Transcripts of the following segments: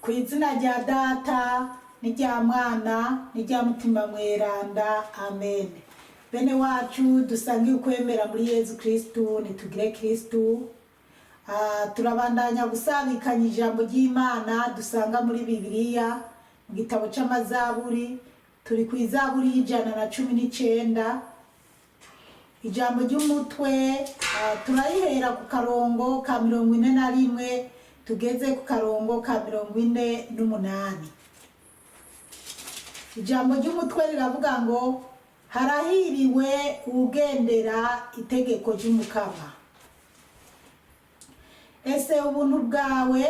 Ku izina rya Data n'irya Mwana n'irya Mutima Mweranda, amen. Bene wacu dusangiye ukwemera muri Yezu Kristu, nitugire Kristu. Turabandanya gusabikanya ijambo ry'Imana dusanga muri Bibliya mu gitabo c'amazaburi. Turi ku izaburi y'119. Ijambo ry'umutwe turayihera ku karongo ka 41 tugeze ku karongo ka 48. Ijambo ry'umutwe riravuga ngo harahiriwe ugendera itegeko ry'Umukama. Ese ubuntu bwawe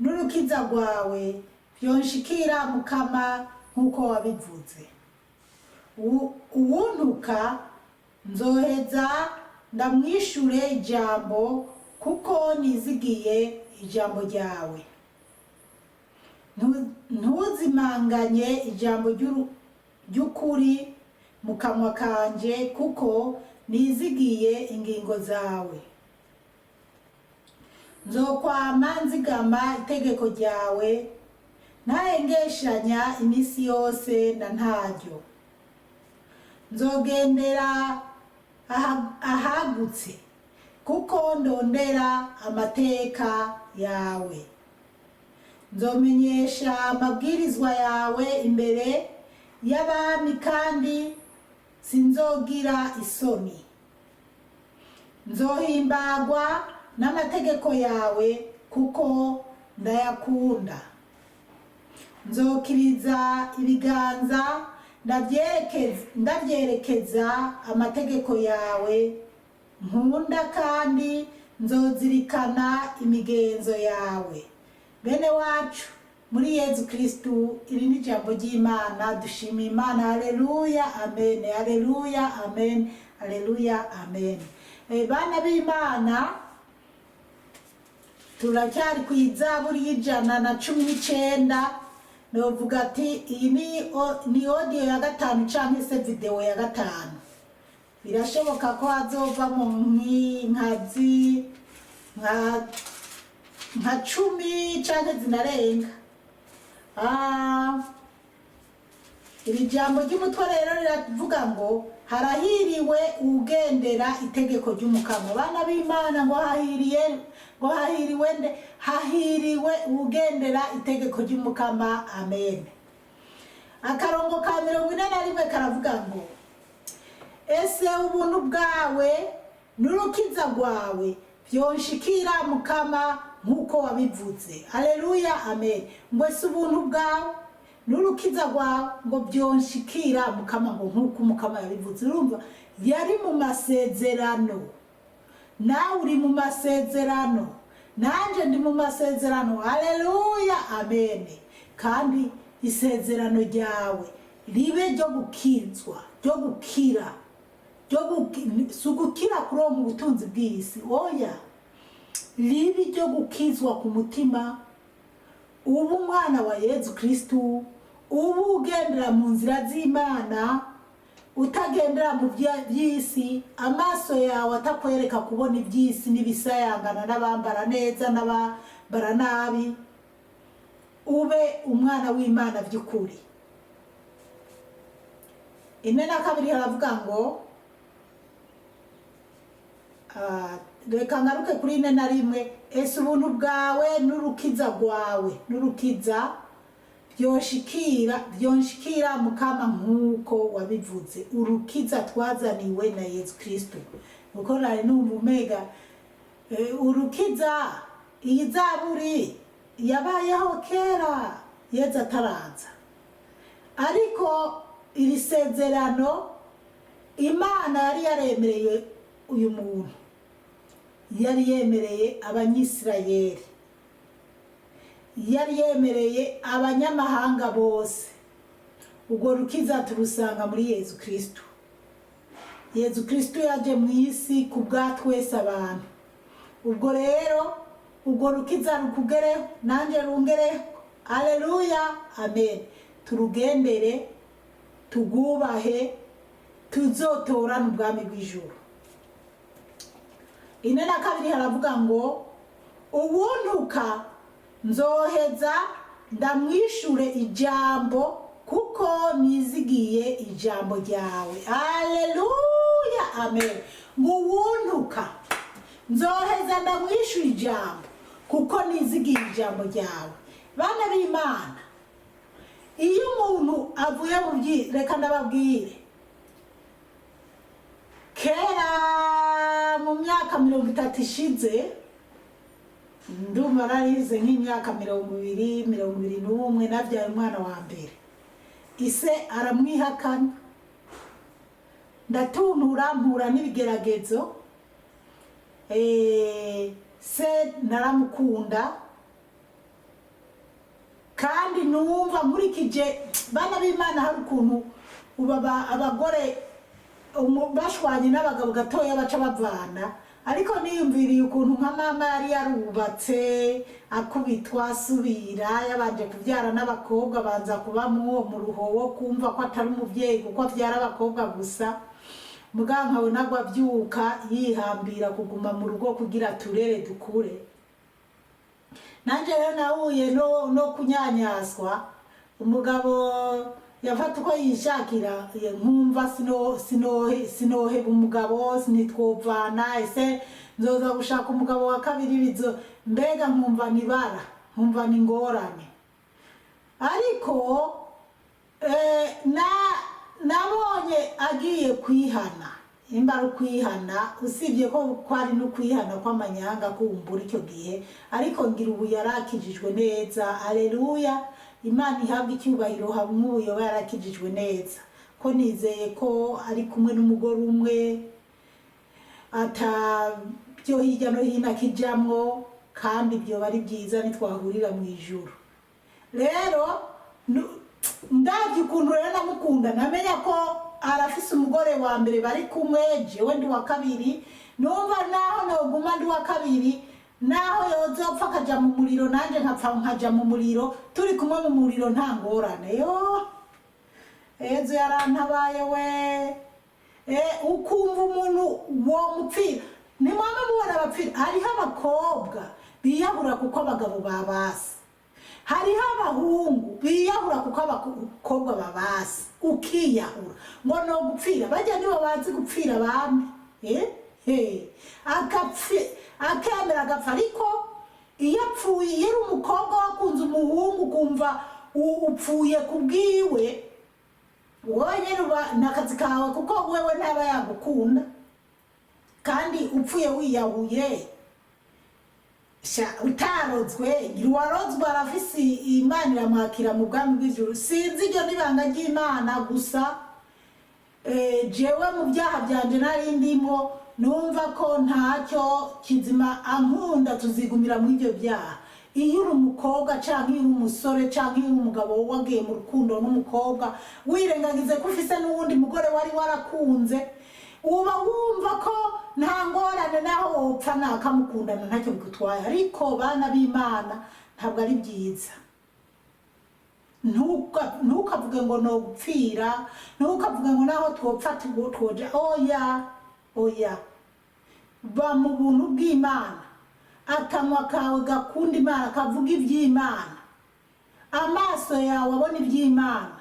n'urukiza rwawe vyonshikira Mukama nk'uko wabivuze. Uwuntuka nzoheza ndamwishure ijambo kuko nizigiye ijambo ryawe. Ntuzimanganye ijambo ry'ukuri mu kanwa kanje kuko nizigiye ingingo zawe. Nzokwama nzigama itegeko ryawe ntahengeshanya imisi yose na ntaryo. Nzogendera ahagutse kuko ndondera amateka yawe. Nzomenyesha amabwirizwa yawe imbere y'abami kandi sinzogira isoni. Nzohimbagwa n'amategeko yawe kuko ndayakunda. Nzokiriza ibiganza ndavyerekeza amategeko yawe nkunda kandi nzozirikana imigenzo yawe. Bene wacu muri Yezu Kristu, iri ni ijambo ry'Imana. Dushima Imana. Haleluya, amen. Haleluya, amen. Haleluya, amen. Bana b'Imana, turacyari ku izaburi y'119. Novuga ati iyi ni audio ya gatanu canke se video ya gatanu. Birashoboka ko hazovamo nkazi nka 10 canke zinarenga. Iri jambo ry'umutwe rero riravuga ngo harahiriwe ugendera itegeko ry'Umukama. Bana b'Imana, ngo hahiriwe ugendera itegeko ry'Umukama, amen. Akarongo ka 41 karavuga ngo ese ubuntu bwawe n'urukiza rwawe vyonshikira Mukama nk'uko wabivuze. Haleluya, amen. Ngo ese ubuntu bwawe n'urukiza rwawe ngo vyonshikira Mukama ngo nk'uko Mukama yabivuze. Urumva yari mu masezerano, nawe uri mu masezerano, nanje ndi mu masezerano. Haleluya, amen. Kandi isezerano ryawe ribe ryo gukizwa, ryo gukira, sugukira kuronka ubutunzi bw'isi, oya, ribe ryo gukizwa ku mutima. Ubu umwana wa Yezu Kristu, ubu ugendera mu nzira z'Imana, utagendera mu by'isi, amaso yawe atakwereka kubona iby'isi n'ibisayangana n'abambara neza n'abambara nabi. Ube umwana w'Imana by'ukuri. 42 haravuga ngo reka ngaruke kuri 41. Ese ubuntu bwawe n'urukiza rwawe vyonshikira Mukama nk'uko wabivuze. Urukiza twazaniwe na Yezu Kristu. Uko rari n'umumega urukiza. Iyi zaburi yabayeho kera Yezu ataraza, ariko iri sezerano Imana yari yaremereye uyu muntu, yari yemereye abanyisirayeli, yari yemereye abanyamahanga bose. Ubwo rukiza turusanga muri Yezu Kristu. Yezu Kristu yaje mu isi ku bwa twese abantu. Ubwo rero ubwo rukiza rukugereho, nanje rungereho. Haleluya, amen. Turugendere, tugubahe, tuzotorana ubwami bw'ijuru. 42 haravuga ngo ubuntuka nzoheza ndamwishure ijambo kuko nizigiye ijambo ryawe. Haleluya, amen. Nguwuntuka nzoheza ndamwishure ijambo kuko nizigiye ijambo ryawe. Bana b'Imana, iyo umuntu avuye mu reka ndababwire, kera mu myaka 30 ishize, ndumva narize nk'imyaka 20, 21, nabyaye umwana wa mbere. Ise aramwihakana, ndatuntura mpura n'ibigeragezo, se naramukunda, kandi numva nkurikije. Bana b'Imana, hari ukuntu abagore bashwanye n'abagabo gatoya baca bavana, ariko niyumviriye ukuntu nka mama yari yarubatse akubitwa asubira, yabanje kubyara n'abakobwa, banza kuba mu ruho wo kumva ko atari umubyeyi kuko abyara abakobwa gusa. Mugankawe nagwa byuka yihambira kuguma mu rugo kugira turere dukure. Nanje rero nahuye no kunyanyaswa, umugabo yafata uko yishakira, nkumva sinoheba umugabo, sinitwovana, ese nzoza gushaka umugabo wa kabiri bizo, mbega nkumva nibara, nkumva ningorane. Ariko nabonye agiye kwihana, imbara kwihana, usibye ko kwari no kwihana kw'amanyanga kumbura icyo gihe, ariko ngira ubu yarakijijwe neza. Haleluya, Imana ihabwa icyubahiro, hamwe ubuyoba yarakijijwe neza, ko nizeye ko ari kumwe n'umugore umwe, byo hirya no hino akijamwo, kandi byo bari byiza nitwahurira mu ijuru. Rero ndavye ukuntu rero namukunda, namenya ko arafise umugore wa mbere bari kumwe, jewe ndi wa kabiri. Numva naho noguma ndi wa kabiri, naho yozopfa akaja mu muriro, nanje nkapfa nkaja mu muriro, turi kumwe mu muriro nta ngorane. Yo Yezu yarantabaye we. Ukumva umuntu wo mupfira, ni mama mubona abapfira. Hariho abakobwa biyahura kuko abagabo babasi, hariho abahungu biyahura kuko abakobwa babasi, ukiyahura ngo no gupfira. Bajya nibo bazi gupfira abami, akemera agapfa. Ariko iyo apfuye, iyo uri umukobwa wakunze umuhungu kumva upfuye kubwiwe, wowe n'akazi kawe, kuko wewe ntaba yagukunda. Kandi upfuye wiyahuye, utarozwe, uwarozwe arafise Imana iramwakira mu bwami bw'ijuru. Sinzi iryo nibanga ry'Imana gusa, jewe mu byaha byanje nari ndimo, numva ko ntacyo kizima ankunda tuzigumira muri ibyo byaha. Iyo uri umukobwa canke iyo uri umusore canke iyo uri umugabo wagiye mu rukundo n'umukobwa, wirengagize ko ufise n'uwundi mugore wari warakunze, uba wumva ko nta ngorane, naho wopfa nakamukundana ntacyo bigutwaye. Ariko bana b'Imana, ntabwo ari byiza. Ntukavuge ngo no gupfira, ntukavuge ngo naho twopfa twoja. Oya, ba mu buntu bw'Imana, akanwa kawe gakunda Imana, kavuga iby'Imana, amaso yawe abona iby'Imana,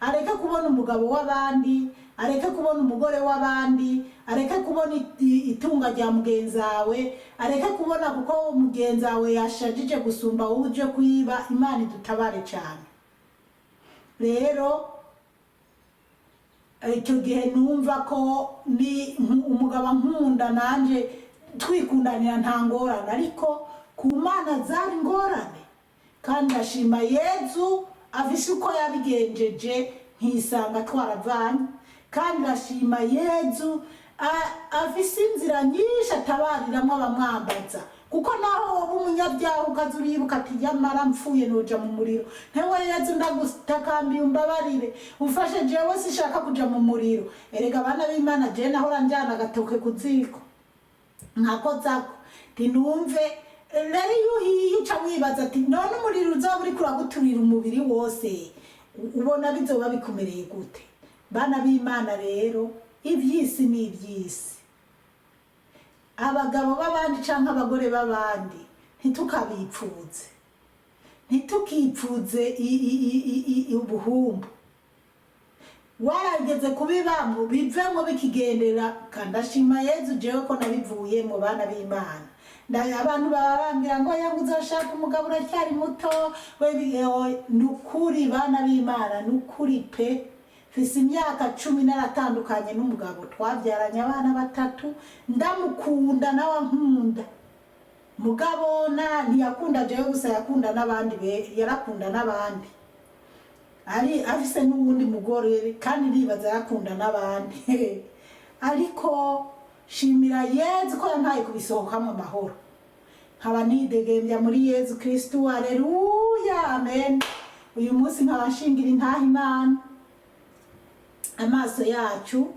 areke kubona umugabo w'abandi, areke kubona umugore w'abandi, areke kubona itunga rya mugenzi wawe, areke kubona kuko mugenzi wawe yashajije gusumba wowe uje kwiba. Imana idutabare cyane. Rero icyo gihe numva ko ni umugabo nkunda, nanje twikundanira nta ngorane. Ariko ku Mana zari ngorane, kandi ashima Yezu afise uko yabigenjeje, nkisanga twaravanye. Kandi ashima Yezu afise inzira nyinshi atabariramwo abamwambaza, kuko naho wowe umunyabyaha ukaza uribuka ati yamara mpfuye noja mu muriro, ntewe Yezu ndagutakambiye umbabarire, ufashe jewe sishaka kuja mu muriro. Erega abana b'Imana, je nahora njana agatoke ku ziko nkakozako, ntinumve. Rero iyo uhiye uca wibaza ati none umuriro uzoba uriko uraguturira umubiri wose, ubona bizoba bikumereye gute? Bana b'Imana rero, iby'isi ni iby'isi. Abagabo b'abandi canke abagore b'abandi ntitukabipfuze. ntitukipfuze ubuhumbu. Warageze kubibamo bivemo bikigendera, kandashima Yezu jewe ko nabivuye mu bana b'Imana. Abantu baba bambwira ngo yangu uzashaka umugabo uracyari muto, nukuri bana b'Imana, nukuri pe. Fise imyaka 10 naratandukanye n'umugabo, twabyaranye abana 3, ndamukunda nawe nkunda. Mugabo ntiyakunda jewe gusa, yakunda n'abandi yarakunda n'abandi. Ari afise n'uwundi mugore kandi nibaza yakunda n'abandi. Ariko shimira Yezu ko yampaye kubisohokamo amahoro. Nkaba nidegembya muri Yezu Kristo. Haleluya, amen. Uyu munsi nkabashingira intaha Imana. Amaso yacu,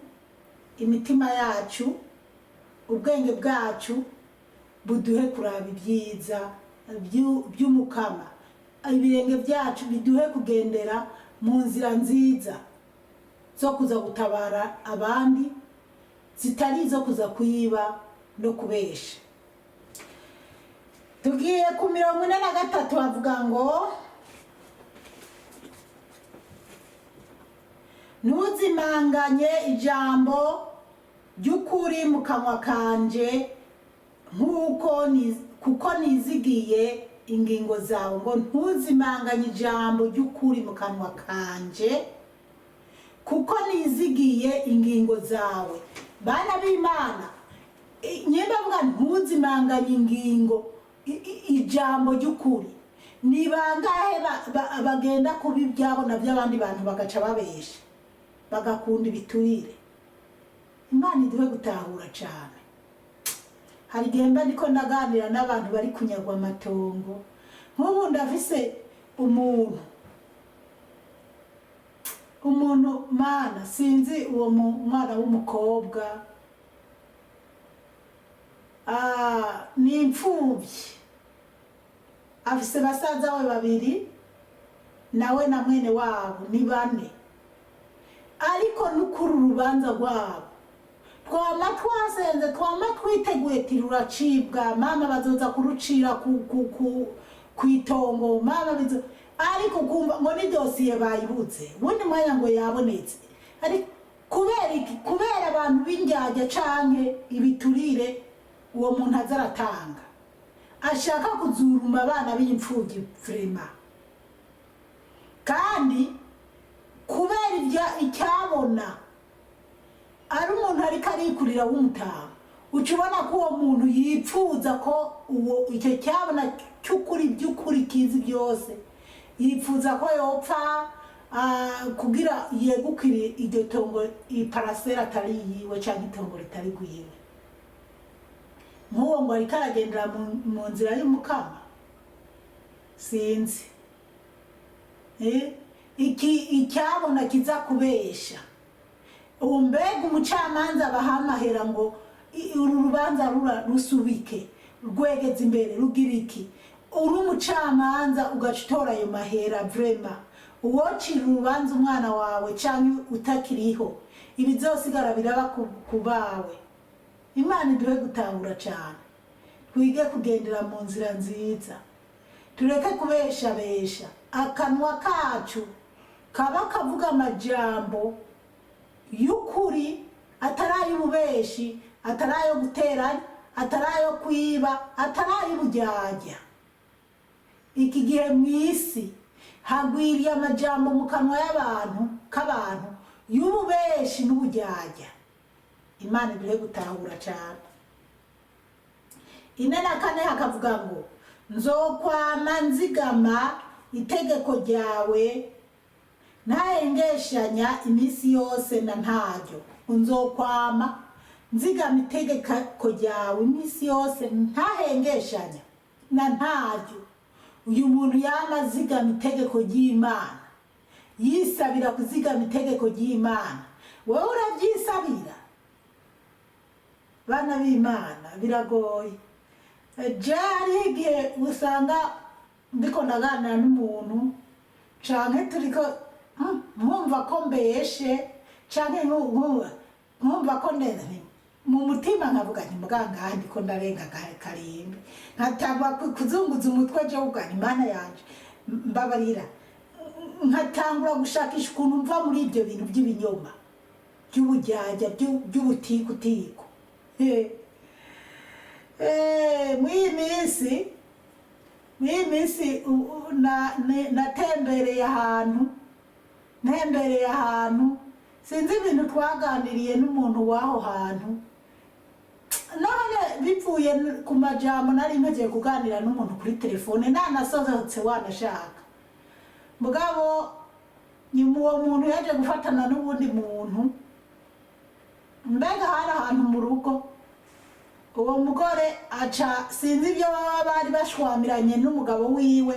imitima yacu, ubwenge bwacu buduhe kuraba ibyiza by'Umukama. Ibirenge byacu biduhe kugendera mu nzira nziza zo kuza gutabara abandi, zitari zo kuza kuyiba no kubesha. Tugiye ku 43 bavuga ngo ntuzimanganye ijambo ry'ukuri mu kanwa kanje kuko nizigiye ingingo zawe. Ngo ntuzimanganye ijambo ry'ukuri mu kanwa kanje kuko nizigiye ingingo zawe. Bana b'Imana, nyemba vuga ntuzimanganye ijambo ry'ukuri. Ni bangahe bagenda kubibyabona by'abandi bantu bagaca babesha, bagakunda ibiturire. Imana iduhe gutahura cyane. Hari igihe mba ndiko ndaganira n'abantu bari kunyagwa amatongo, nk'ubu ndafise umuntu mana sinzi uwo mwana w'umukobwa, ni imfubyi, afise basaza we 2 nawe na mwene wabo ni 4. Ariko nukuri urubanza rwabo twama twasenze, twama twiteguye tiruracibwa, mama bazoza kurucira ku itongo, mama bizo. Ariko kumva ngo ni dosiye bayibuze, ubundi mwanya ngo yabonetse. Ariko kubera abantu b'indyarya canke ibiturire, uwo muntu azaratanga ashaka kuzuruma abana b'imfubyi vrema. Kandi kubera icyabona ari umuntu ariko arikurira w'umutama, ucubona ko uwo muntu yipfuza ko icyo cyabona by'ukuri kizi byose, yipfuza ko yopfa kugira yegukire iryo tongo, iparasera atari yiwe cyangwa itongo ritari gwiwe. Nk'uwo ngo ariko aragendera mu nzira y'Umukama, sinzi icyabona kiza kubesha. Mbega umucamanza bahamahera ngo uru rubanza rusubike, rwegeze imbere, rugira iki? Uri umucamanza ugacitora ayo mahera vrema, uwocira urubanza umwana wawe cyangwa utakiriho, ibizosigara biraba ku bawe. Imana iduhe gutahura cyane, twige kugendera mu nzira nziza, tureke kubesha. Akanwa kacu kaba kavuga amajambo y'ukuri, atarayo ububeshi, atarayo guteranya, atarayo kwiba, atarayo ubujyajya. Iki gihe mw'isi hagwiriye amajambo mu kanwa k'abantu y'ububeshi n'ubujyajya. Imana iduhe gutahura cyane. 44 hakavuga ngo nzokwama nzigama itegeko ryawe, ntahengeshanya iminsi yose na ntaryo. Nzokwama nzigama itegeko ryawe iminsi yose, ntahengeshanya na ntaryo. Uyu muntu yama zigama itegeko ry'Imana, yisabira kuzigama itegeko ry'Imana. Wowe urabyisabira? Bana b'Imana biragoye. Jari igihe usanga ndiko ndaganira n'umuntu canke turiko mwumva ko mbeshe canke mwumva ko ndenda mu mutima nkavuga nti muganga ndiko ndarenga karimbe, nkatangwa kuzunguza umutwe je ugana Imana yanje. mbabarira nkatangura gushakisha ukuntu mva muri ibyo bintu by'ibinyoma by'ubujyajya by'ubutikutiko. Mw'iyi minsi natembereye ahantu sinzi ibintu twaganiriye n'umuntu w'aho hantu, none bivuye ku majambo nari mpegeye kuganira n'umuntu kuri telefone nanasohotse wanashaka mugabo nyuma uwo muntu yaje gufatana n'ubundi muntu, mbega hari ahantu mu rugo uwo mugore aca sinzi ibyo baba bari bashwamiranye n'umugabo wiwe,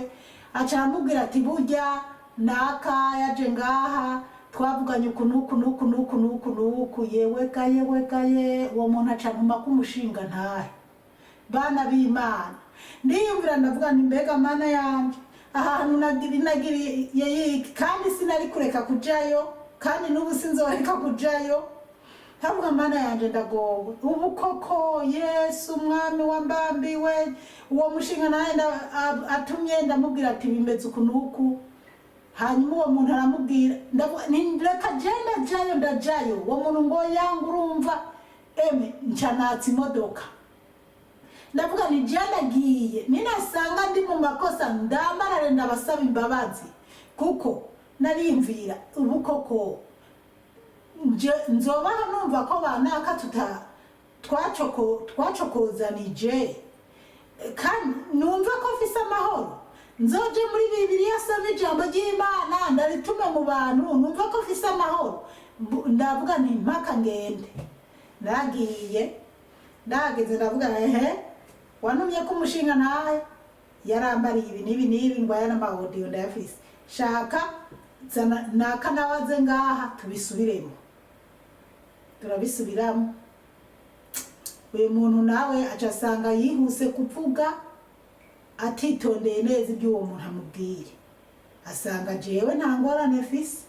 aca aramubwira ati burya naka yaje ngaha twavuganye uku yewe gaye uwo muntu aca mpuma k'umushinga ntahe. Bana b'Imana ndiyumvira ndavuga nti mbega mana yanje ahantu nagiriye kandi sinari kureka kujayo kandi n'ubu sinzoreka kujayo. Havuga mana yanje ndagowe ubu koko Yesu umwami wambambiwe uwo mushinga naye atumye ndamubwira ati bimeze uku. Hanyuma uwo muntu aramubwira reka ndajayo. Uwo muntu ngo yanga urumva ncanatse imodoka ndavuga ni nagiye ninasanga ndi mu makosa ndambarare ndabasaba imbabazi kuko narimvira ubu koko nzobaho numva ko banaka twacokozanije kandi numva ko mfise amahoro, nzoje muri Bibiliya soma ijambo ry'Imana ndaritume mu bantu numva ko mfise amahoro. Ndavuga nti mpaka ngende, nagiye ndageze ndavuga wantumye ko umushinga nawe yarambariye ibi n'ibi ngo aya n'amahodiyo ndayafise, shaka naka nawaze ngaha tubisubiremo. Turabisubiramo. Uyu muntu nawe aca asanga yihuse kuvuga atitondeye neza ibyo uwo muntu amubwiye, asanga jewe nta ngorane mfise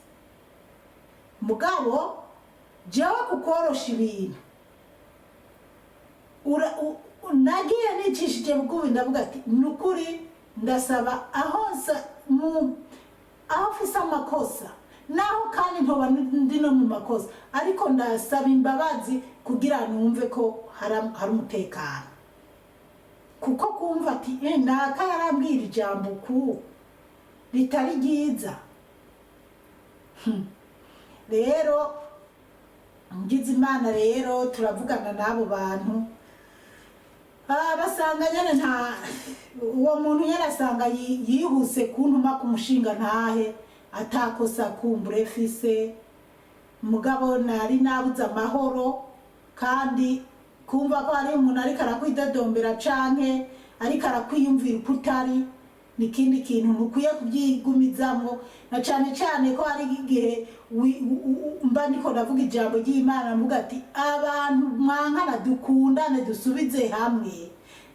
mugabo jewe kukorosha ibintu nagiye nicishije bugubi ndavuga ati nukuri ndasaba aho mfise amakosa naho kandi ntoba ndi no mu makosa ariko ndasaba imbabazi kugira numve ko hari umutekano, kuko kumva ati naka yarambwira ijambo ku ritari ryiza. Rero ngize Imana rero turavugana n'abo bantu basanga nyene uwo muntu yarasanga yihuse kuntuma ku mushinga ntahe atakosa kumbure fise mugabo nari nabuze amahoro, kandi kumva ko ari umuntu ariko arakwidodombera canke ariko arakwiyumvira ukutari nikindi kintu ntukwiye kubyigumizamwo, na cane ko hari igihe mba ndiko ndavuga ijambo ry'Imana mvuga ati abantu mwankana dukundane dusubize hamwe.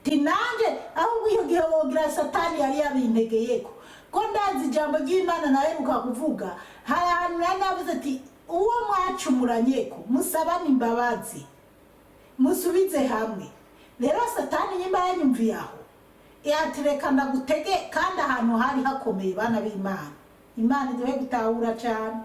Nanje ahubwo iyo gihe wogira Satani yari yabintegeyeko ko ndazi ijambo ry'Imana naheruka kuvuga, hari ahantu nari navuze ati uwo mwacumuranyeko musabane imbabazi musubize hamwe. Rero Satani nyimba yanyumviye aho yatireka ndagutege kandi ahantu hari hakomeye. Bana b'Imana, Imana iduhe gutahura cyane.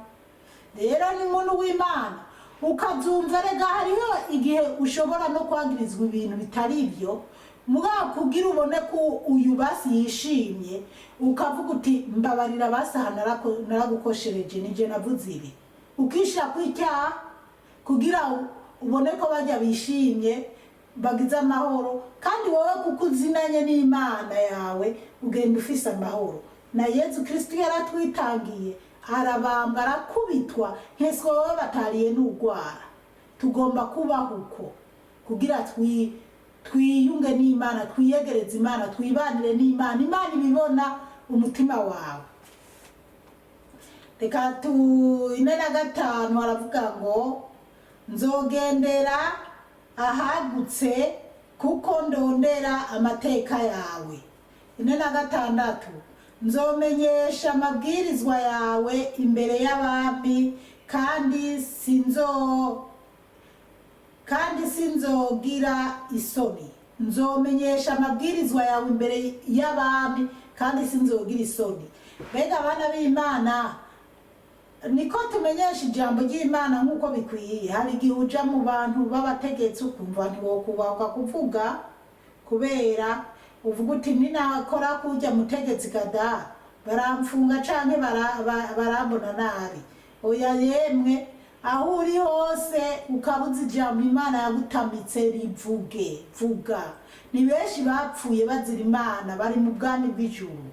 Rero ni muntu w'Imana ukazumva rega hariho igihe ushobora no kwagirizwa ibintu bitari ibyo mugabo kugira ubone ko uyu basi yishimye ukavuga uti mbabarira basaha naragukoshereje nije navuze ibi, ukishira kw'icyaha kugira ubone ko bajya bishimye bagize amahoro, kandi wowe kuko uzinanye n'Imana yawe ugenda ufise amahoro. Na Yesu Kristo yaratwitangiye arabambwa arakubitwa nk'eswe wowe batariye n'ugwara. Tugomba kubaho uko kugira twiyunge n'Imana, twiyegereze Imana, twibanire n'Imana, Imana ibibona umutima wawe. Reka ine na gatanu aravuga ngo nzogendera ahagutse kuko ndondera amateka yawe. Ine na gatandatu nzomenyesha amabwirizwa yawe imbere y'abami kandi sinzogira isoni. Nzomenyesha amabwirizwa yawe imbere y'abami kandi sinzogira isoni. Mbega abana b'Imana, niko tumenyesha ijambo ry'Imana nk'uko bikwiye. Hari igihe uja mu bantu b'abategetsi ukumva ntiwokubaka kuvuga, kubera uvuga uti ninakora kujya mutegetsi kada baramfunga canke barambona nabi. Oya yemwe, aho uri hose ukabuza ijambo Imana yagutamitse rivuge, vuga. Ni benshi bapfuye bazira Imana bari mu bwami bw'ijuru.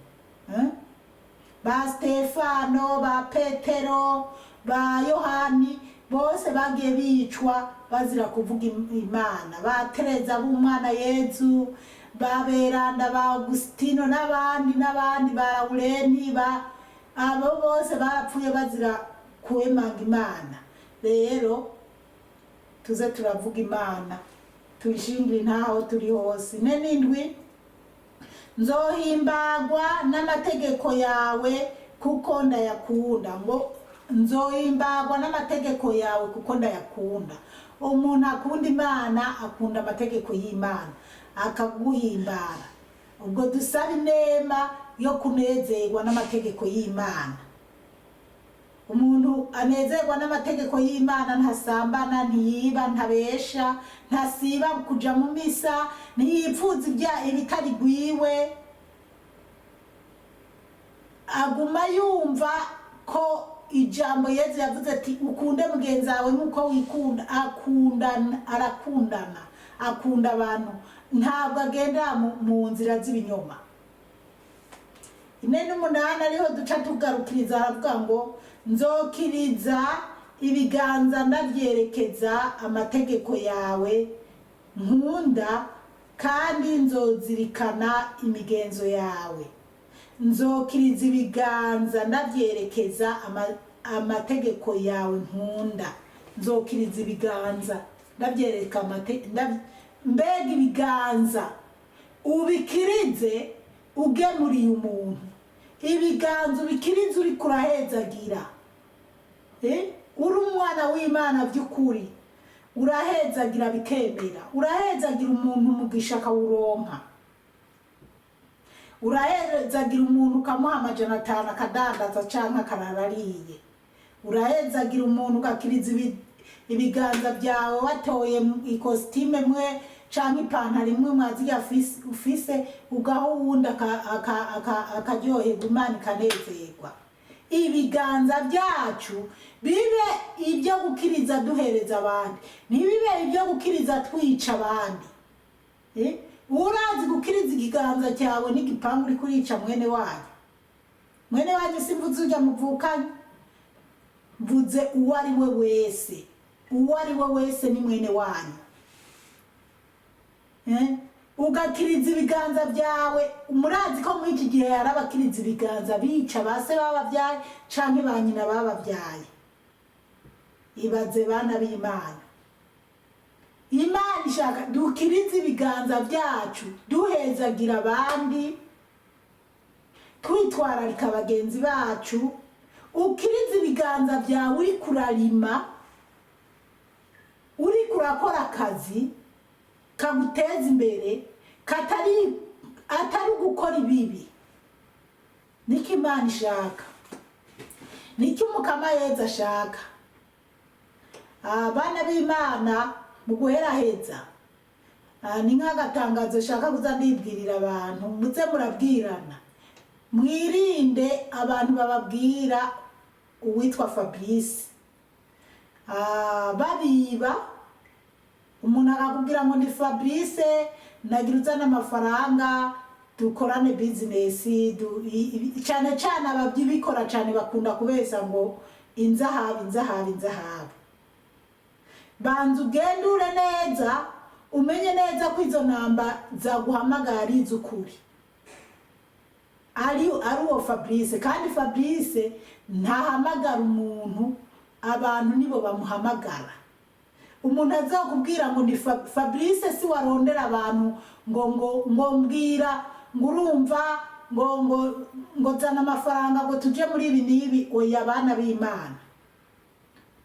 Ba Stefano, ba Petero, ba Yohani, bose bagiye bicwa bazira kuvuga Imana. Ba Tereza b'umwana Yezu, ba Beranda, ba Agustino n'abandi ba Laurenti, abo bose barapfuye bazira kwemanga Imana. Rero tuze turavuga Imana, tuyishingire ntaho turi hose. N'indwi, nzohimbagwa n'amategeko yawe kuko ndayakunda. Ngo nzohimbagwa n'amategeko yawe kuko ndayakunda. Umuntu akunda Imana akunda amategeko y'Imana akaguhimbara. Ubwo dusaba inema yo kunezerwa n'amategeko y'Imana. Umuntu anezerwa n'amategeko y'Imana ntasambana, ntiyiba, ntabesha, ntasiba kuja mu misa, ntiyipfuza ibitari gwiwe. Aguma yumva ko ijambo Yesu yavuze ati ukunde mugenzi wawe nk'uko wikunda. Arakundana, akunda abantu, ntabwo agenda mu nzira z'ibinyoma. 4:8 ariho duca tugarukiriza, haravuga ngo nzokiriza ibiganza ndavyerekeza amategeko yawe nkunda, kandi nzozirikana imigenzo yawe. Nzokiriza ibiganza ndavyerekeza amategeko yawe nkunda. Nzokiriza ibiganza ndavyereka mbega ibiganza ubikirize ugemuriye umuntu. Ibiganza ubikirize uri kurahezagira. Uri umwana w'Imana by'ukuri urahezagira bikemera. Urahezagira umuntu umugisha akawuronka. Urahezagira umuntu ukamuha 500 akadandaza canke akararariye. Urahezagira umuntu ugakiriza ibiganza byawe watoye ikositime mwe canke ipantaro imwe mwaziya ufise, ugaho uwundi akaryoherwa, Imana ikanezerwa. Ibiganza byacu bibe ibyo gukiriza duhereza abandi, ntibibe ibyo gukiriza twica abandi. Urazi gukiriza ikiganza cyawe n'igipangu uri kurica mwene wanyu simvuze ujya muvukanye, mvuze uwo ari we wese ni mwene wanyu. Ugakiriza ibiganza byawe. Murazi ko muri iki gihe hari abakiriza ibiganza bica base babavyaye canke ba nyina babavyaye. Ibaze bana b'Imana. Imana ishaka dukiriza ibiganza byacu duhezagira abandi, twitwararika bagenzi bacu. Ukiriza ibiganza byawe uri kurarima, uri kurakora akazi kaguteza imbere, atari gukora ibibi. Niki Imana ishaka, niki Mukama Yezu ashaka. Abana b'Imana mu guheraheza, ni nk'agatangazo shaka kuza ndibwirira abantu, muze murabwirana. Mwirinde abantu bababwira uwitwa Fabrice babiba. Umuntu akakubwira ngo ni Fabrice, nagira uzana amafaranga dukorane business. Cyane cyane ababyibikora cyane bakunda kubesa ngo inzahabu. Banza ugendure neza, umenye neza ko izo namba zaguhamagara izukuri. Ari uwo Fabrice, kandi Fabrice ntahamagara umuntu, abantu nibo bamuhamagara. Umuntu azakubwira ngo ni Fabrice, si warondera abantu ngo mbwira ngo urumva ngo zana amafaranga ngo tuje muri ibi n'ibi. Oya, abana b'Imana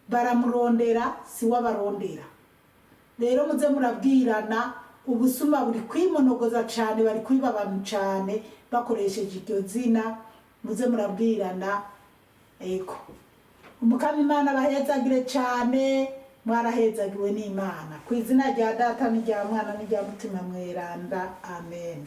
baramurondera, si wabarondera. Rero muze murabwirana ubusuma buri kwimonogoza cane, bari kwiba abantu cane bakoresheje iryo zina. Muze murabwirana. Ego Umukama Imana bahezagire cane, mwarahezagiwe n'Imana. Kw'izina rya Data n'irya Mwana n'irya Mutima Mweranda. Amen.